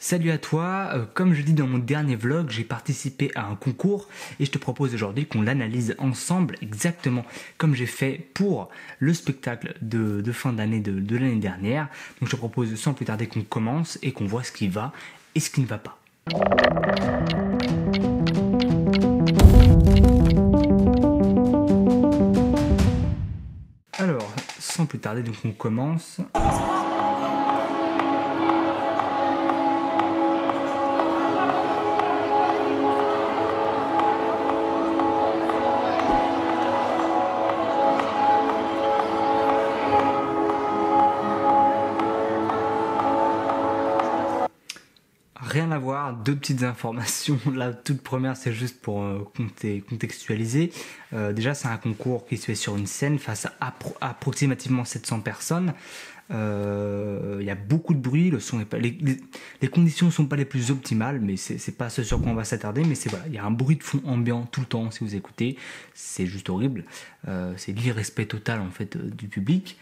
Salut à toi, comme je dis dans mon dernier vlog, j'ai participé à un concours et je te propose aujourd'hui qu'on l'analyse ensemble exactement comme j'ai fait pour le spectacle de fin d'année de l'année dernière. Donc je te propose sans plus tarder qu'on commence et qu'on voit ce qui va et ce qui ne va pas. Alors, sans plus tarder, donc on commence. Rien à voir, deux petites informations. La toute première, c'est juste pour contextualiser. Déjà, c'est un concours qui se fait sur une scène face à approximativement 700 personnes. Il y a beaucoup de bruit, le son est pas, les conditions ne sont pas les plus optimales, mais c'est pas ce sur quoi on va s'attarder. Mais voilà, il y a un bruit de fond ambiant tout le temps si vous écoutez. C'est juste horrible. C'est l'irrespect total en fait du public.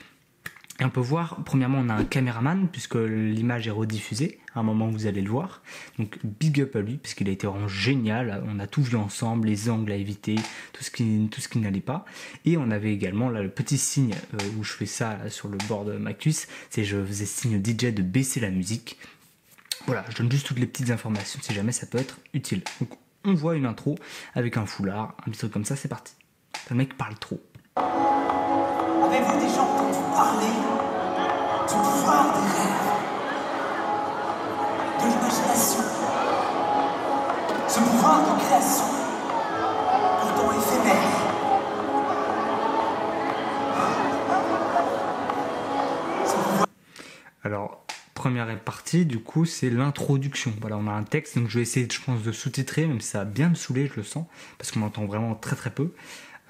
Et on peut voir, premièrement, on a un caméraman, puisque l'image est rediffusée, à un moment où vous allez le voir. Donc, big up à lui, puisqu'il a été vraiment génial. On a tout vu ensemble, les angles à éviter, tout ce qui n'allait pas. Et on avait également là, le petit signe où je fais ça là, sur le bord de ma cuisse, c'est je faisais signe au DJ de baisser la musique. Voilà, je donne juste toutes les petites informations, si jamais ça peut être utile. Donc, on voit une intro avec un foulard, un petit truc comme ça, c'est parti. Le mec parle trop. Avez-vous déjà entendu parler du pouvoir des rêves, de l'imagination, ce pouvoir de création, pourtant éphémère? Alors, première partie, du coup, c'est l'introduction. Voilà, on a un texte, donc je vais essayer, je pense, de sous-titrer, même si ça va bien me saouler, je le sens, parce qu'on m'entend vraiment très très peu.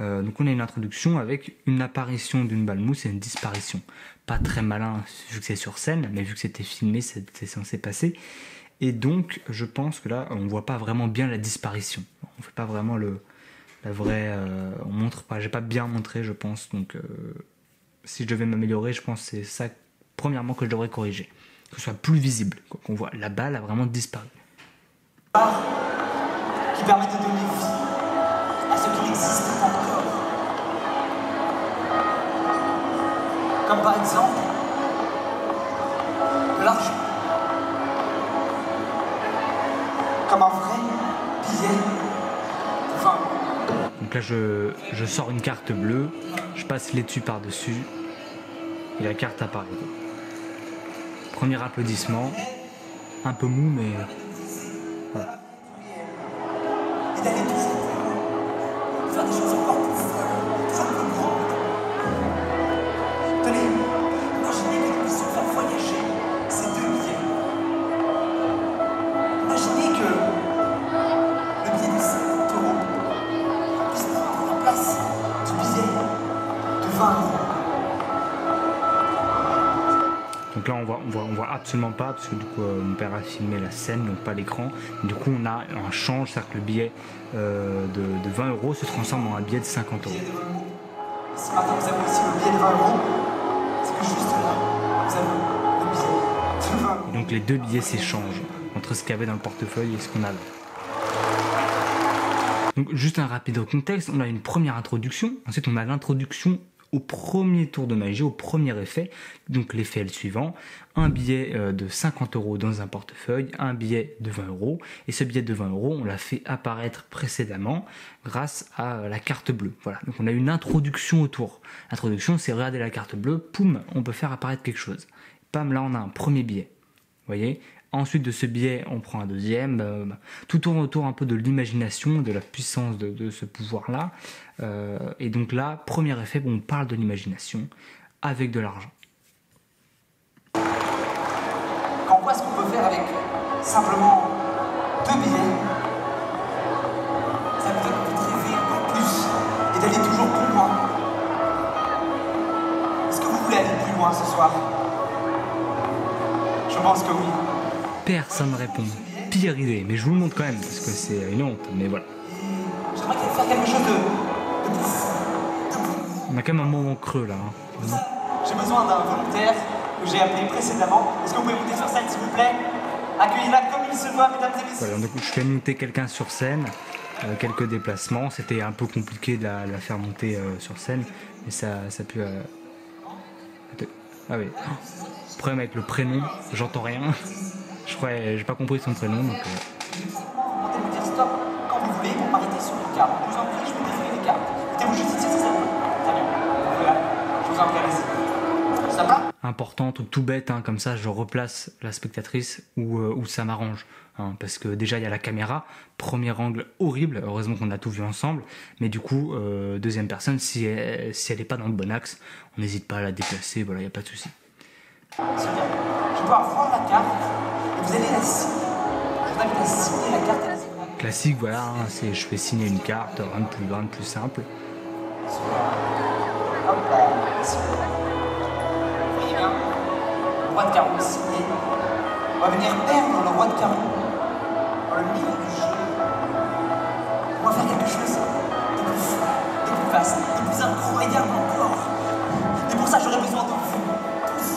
Donc on a une introduction avec une apparition d'une balmousse et une disparition. Pas très malin vu que c'est sur scène, mais vu que c'était filmé, c'est censé passer. Et donc je pense que là on voit pas vraiment bien la disparition. On fait pas vraiment la vraie. On montre pas. J'ai pas bien montré, je pense. Donc si je devais m'améliorer, je pense que c'est ça premièrement que je devrais corriger, que ce soit plus visible, qu'on voit la balle a vraiment disparu. Qui permet de donner vie à ce qui n'existe pas encore. Comme par exemple de l'argent. Comme un vrai billet de 20 €. Donc là je sors une carte bleue, je passe l'étui par-dessus et la carte apparaît. Premier applaudissement, un peu mou mais voilà. Et d'aller toujours plus loin, de faire des choses encore plus folles, toujours plus grandes. Tenez, imaginez que nous puissions faire voyager ces deux billets. Imaginez que le billet de 50 € puisse prendre la place du billet de 20 €. Donc là on voit absolument pas parce que du coup mon père a filmé la scène donc pas l'écran. Du coup on a un change, c'est-à-dire que le billet de 20 € se transforme en un billet de 50 €. Si maintenant vous avez aussi le billet de 20 €, c'est que juste là, vous avez le billet de 20 €. Et donc les deux billets s'échangent entre ce qu'il y avait dans le portefeuille et ce qu'on a là. Donc juste un rapide contexte, on a une première introduction, ensuite on a l'introduction au premier tour de magie, au premier effet. Donc l'effet est le suivant, un billet de 50 € dans un portefeuille, un billet de 20 €, et ce billet de 20 € on l'a fait apparaître précédemment grâce à la carte bleue. Voilà, donc on a une introduction autour. L'introduction c'est regarder la carte bleue, poum, on peut faire apparaître quelque chose. Pam, là on a un premier billet, vous voyez. Ensuite de ce billet, on prend un deuxième. Tout tourne autour un peu de l'imagination, de la puissance de ce pouvoir-là. Et donc là, premier effet, on parle de l'imagination avec de l'argent. Qu'en quoi est-ce qu'on peut faire avec simplement deux billets? Ça nous donne envie de rêver encore plus et d'aller toujours plus loin. Est-ce que vous voulez aller plus loin ce soir? Je pense que oui. Personne ne répond. Pire idée, mais je vous le montre quand même parce que c'est une honte, mais voilà. J'aimerais faire quelque chose de plus fou. On a quand même un moment creux là. J'ai besoin d'un volontaire que j'ai appelé précédemment. Est-ce que vous pouvez monter sur scène s'il vous plaît? Accueillez-la comme il se doit, mesdames et messieurs. Voilà, donc je fais monter quelqu'un sur scène, quelques déplacements. C'était un peu compliqué de la faire monter sur scène, mais ça a pu... Ah oui. Problème avec le prénom, j'entends rien. Je crois, j'ai pas compris son prénom, donc... Vous me dire stop quand vous voulez pour m'arrêter sur une carte. Je vous en prie, je vais défiler les cartes. Mettez-vous juste ici, c'est ça. Très bien. Voilà. Je vous en prie, allez-y. Ça va? Important, truc tout bête, hein, comme ça je replace la spectatrice où ça m'arrange. Hein, parce que déjà il y a la caméra, premier angle horrible, heureusement qu'on a tout vu ensemble, mais du coup, deuxième personne, si elle n'est pas dans le bon axe, on n'hésite pas à la déplacer, voilà, il n'y a pas de souci. C'est bien. Je dois voir la carte et vous allez la signer. Je vous invite à signer la carte et la signer. Classique, voilà, hein, je fais signer une carte, rien de plus simple. Hop là, ici. Vous voyez bien, le roi de carreau signé. On va venir perdre le roi de carreau dans le milieu du jeu. On va faire quelque chose de plus fou, de plus vaste, de plus incroyable encore. Et pour ça, j'aurais besoin de vous tous.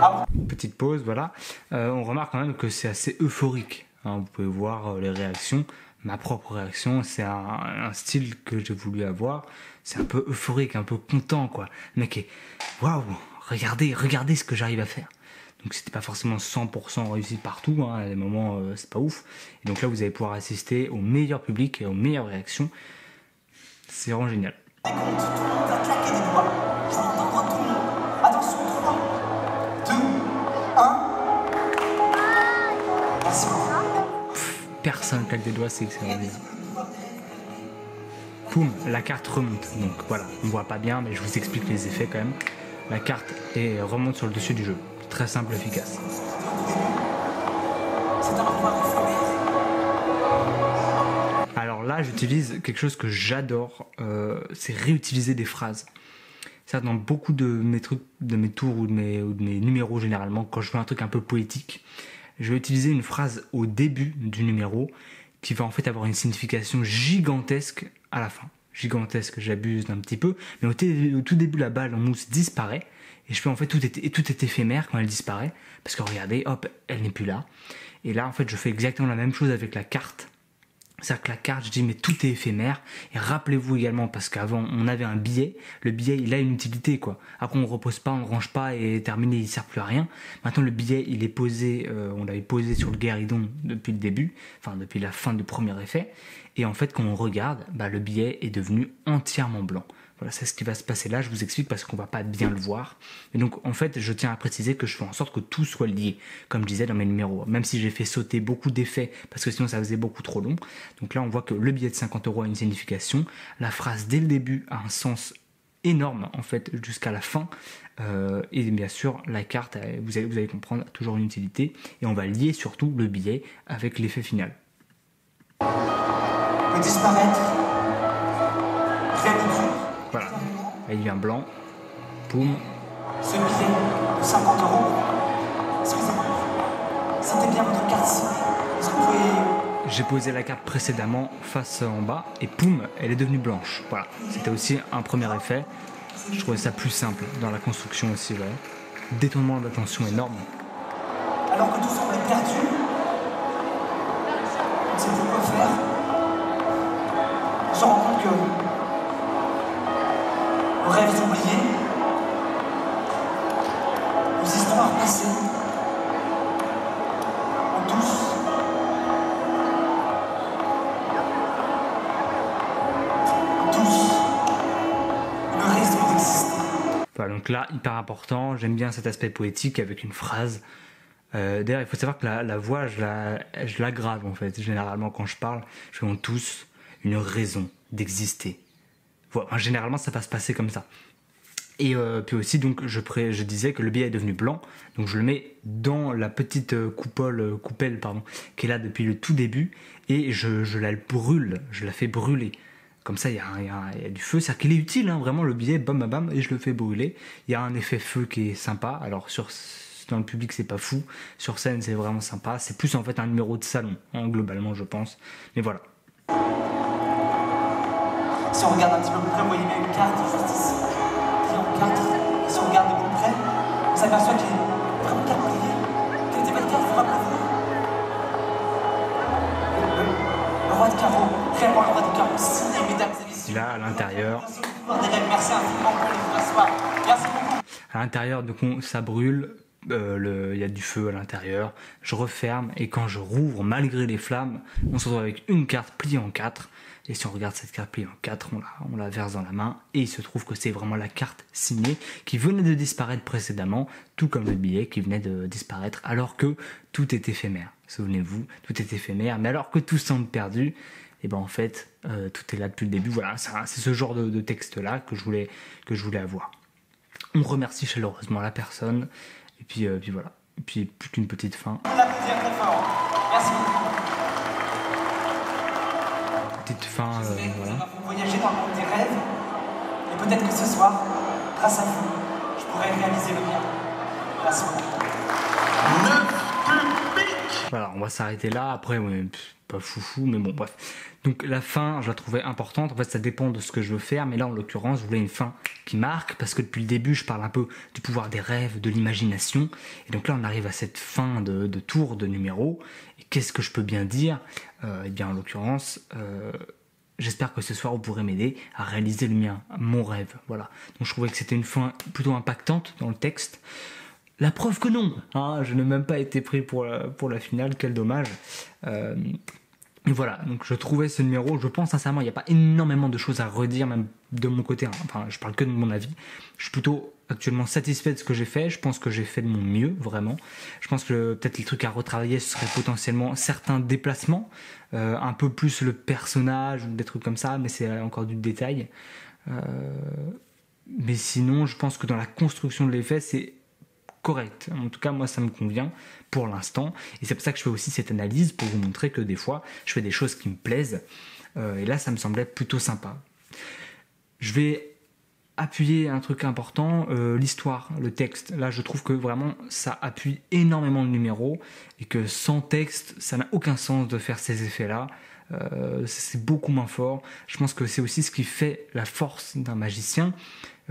Ah bon? Petite pause, voilà. On remarque quand même que c'est assez euphorique. Hein, vous pouvez voir les réactions. Ma propre réaction, c'est un style que j'ai voulu avoir. C'est un peu euphorique, un peu content, quoi. Le mec est waouh, regardez ce que j'arrive à faire. Donc c'était pas forcément 100% réussi partout, hein. À des moments c'est pas ouf. Et donc là vous allez pouvoir assister au meilleur public et aux meilleures réactions. C'est vraiment génial. Tout le monde va claquer des doigts. Je veux entendre tout le monde. Attention, 3, 2, 1. Merci beaucoup. Personne claque des doigts, c'est extraordinaire. Poum, la carte remonte. Donc voilà, on voit pas bien, mais je vous explique les effets quand même. La carte remonte sur le dessus du jeu. Très simple, efficace. C'est un pouvoir éphémère. Alors là, j'utilise quelque chose que j'adore, c'est réutiliser des phrases. Ça, dans beaucoup de mes trucs, de mes tours ou de mes numéros généralement, quand je fais un truc un peu poétique, je vais utiliser une phrase au début du numéro qui va en fait avoir une signification gigantesque à la fin. Gigantesque, j'abuse d'un petit peu, mais au tout début, la balle en mousse disparaît. Et je fais en fait tout est éphémère quand elle disparaît, parce que regardez, hop, elle n'est plus là. Et là, en fait, je fais exactement la même chose avec la carte. C'est-à-dire que la carte, je dis, mais tout est éphémère. Et rappelez-vous également, parce qu'avant, on avait un billet. Le billet, il a une utilité, quoi. Après, on ne repose pas, on ne range pas et terminé, il ne sert plus à rien. Maintenant, le billet, il est posé, on l'avait posé sur le guéridon depuis le début, enfin, depuis la fin du premier effet. Et en fait, quand on regarde, bah, le billet est devenu entièrement blanc. Voilà, c'est ce qui va se passer là, je vous explique parce qu'on va pas bien le voir. Et donc, en fait, je tiens à préciser que je fais en sorte que tout soit lié, comme je disais dans mes numéros. Même si j'ai fait sauter beaucoup d'effets, parce que sinon ça faisait beaucoup trop long. Donc là, on voit que le billet de 50 € a une signification. La phrase, dès le début, a un sens énorme, en fait, jusqu'à la fin. Et bien sûr, la carte, vous allez comprendre, a toujours une utilité. Et on va lier surtout le billet avec l'effet final. Peut disparaître. Rien ne dure. Voilà, là, il vient blanc, poum. Ce billet de 50 €, excusez-moi, c'était bien votre carte signée. Est-ce que vous pouvez... J'ai posé la carte précédemment face en bas et poum, elle est devenue blanche. Voilà, c'était aussi un premier effet. Je trouvais ça plus simple dans la construction aussi. Ouais. Détournement d'attention énorme. Alors que tout semblait perdu, on ne sait plus quoi faire. On se rend compte que nos rêves oubliés, nos histoires passées, ont tous une raison d'exister. Voilà, donc là, hyper important. J'aime bien cet aspect poétique avec une phrase. D'ailleurs, il faut savoir que la voix, je l'aggrave en fait. Généralement, quand je parle, je fais en tous une raison d'exister. Voilà, généralement, ça va se passer comme ça. Et puis aussi, donc, je disais que le billet est devenu blanc. Donc, je le mets dans la petite coupelle, qui est là depuis le tout début. Et je la brûle, je la fais brûler. Comme ça, il y a du feu. C'est-à-dire qu'il est utile, hein, vraiment, le billet, bam, bam, bam, et je le fais brûler. Il y a un effet feu qui est sympa. Alors, dans le public, c'est pas fou. Sur scène, c'est vraiment sympa. C'est plus, en fait, un numéro de salon, hein, globalement, je pense. Mais voilà. Si on regarde un petit peu plus près, vous voyez bien une carte juste ici, qui est en 4. Et si on regarde de plus près, on s'aperçoit qu'il y a vraiment 4 piliers. Réellement le roi de carreau signé, mesdames et messieurs. Là, à l'intérieur. Merci infiniment pour les asseoir. Merci beaucoup. À l'intérieur, donc ça brûle. Il y a du feu à l'intérieur, je referme et quand je rouvre, malgré les flammes, on se retrouve avec une carte pliée en 4 et si on regarde cette carte pliée en 4, on la verse dans la main et il se trouve que c'est vraiment la carte signée qui venait de disparaître précédemment, tout comme le billet qui venait de disparaître alors que tout est éphémère. Souvenez-vous, tout est éphémère, mais alors que tout semble perdu, et ben en fait tout est là depuis le début. Voilà, c'est ce genre de texte là que je voulais avoir. On remercie chaleureusement la personne. Et puis voilà. Et puis plus qu'une petite fin. Merci beaucoup. Petite fin, voilà. Vous voyagez dans le monde des rêves. Et peut-être que ce soir, grâce à vous, je pourrai réaliser le mien. Merci beaucoup. Voilà, on va s'arrêter là. Après, ouais, pas foufou, mais bon, bref. Donc la fin, je la trouvais importante. En fait, ça dépend de ce que je veux faire. Mais là, en l'occurrence, je voulais une fin qui marque. Parce que depuis le début, je parle un peu du pouvoir des rêves, de l'imagination. Et donc là, on arrive à cette fin de tour, de numéro. Et qu'est-ce que je peux bien dire ? Eh bien, en l'occurrence... j'espère que ce soir vous pourrez m'aider à réaliser le mien, mon rêve. Voilà. Donc je trouvais que c'était une fin plutôt impactante dans le texte. La preuve que non, hein, je n'ai même pas été pris pour la finale, quel dommage. Et voilà, donc je trouvais ce numéro, je pense sincèrement, il n'y a pas énormément de choses à redire, même de mon côté, hein. Enfin je parle que de mon avis. Je suis plutôt actuellement satisfait de ce que j'ai fait, je pense que j'ai fait de mon mieux, vraiment. Je pense que peut-être les trucs à retravailler, ce serait potentiellement certains déplacements, un peu plus le personnage, ou des trucs comme ça, mais c'est encore du détail. Mais sinon, je pense que dans la construction de l'effet, c'est correct. En tout cas, moi, ça me convient pour l'instant. Et c'est pour ça que je fais aussi cette analyse, pour vous montrer que des fois, je fais des choses qui me plaisent. Et là, ça me semblait plutôt sympa. Je vais appuyer un truc important, l'histoire, le texte. Là, je trouve que vraiment, ça appuie énormément le numéro. Et que sans texte, ça n'a aucun sens de faire ces effets-là. C'est beaucoup moins fort. Je pense que c'est aussi ce qui fait la force d'un magicien,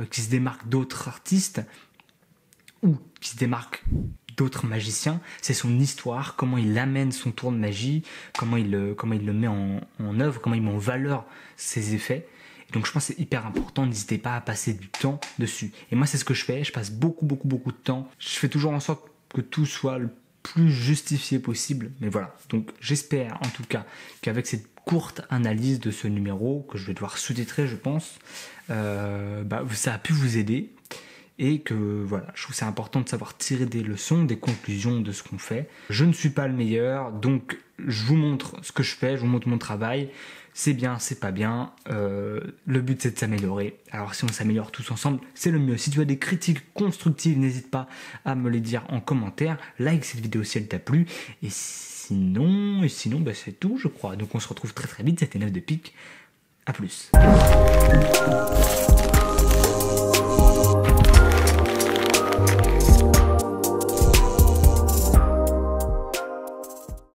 qui se démarque d'autres artistes, ou qui se démarque d'autres magiciens, c'est son histoire, comment il amène son tour de magie, comment il le met en œuvre, comment il met en valeur ses effets. Et donc je pense que c'est hyper important, n'hésitez pas à passer du temps dessus. Et moi c'est ce que je fais, je passe beaucoup de temps. Je fais toujours en sorte que tout soit le plus justifié possible, mais voilà. Donc j'espère en tout cas qu'avec cette courte analyse de ce numéro, que je vais devoir sous-titrer je pense, ça a pu vous aider. Et que voilà, je trouve que c'est important de savoir tirer des leçons, des conclusions de ce qu'on fait. Je ne suis pas le meilleur, donc je vous montre ce que je fais, je vous montre mon travail. C'est bien, c'est pas bien. Le but c'est de s'améliorer. Alors si on s'améliore tous ensemble, c'est le mieux. Si tu as des critiques constructives, n'hésite pas à me les dire en commentaire. Like cette vidéo si elle t'a plu. Et sinon c'est tout je crois. Donc on se retrouve très vite, c'était 9 de pique. A plus.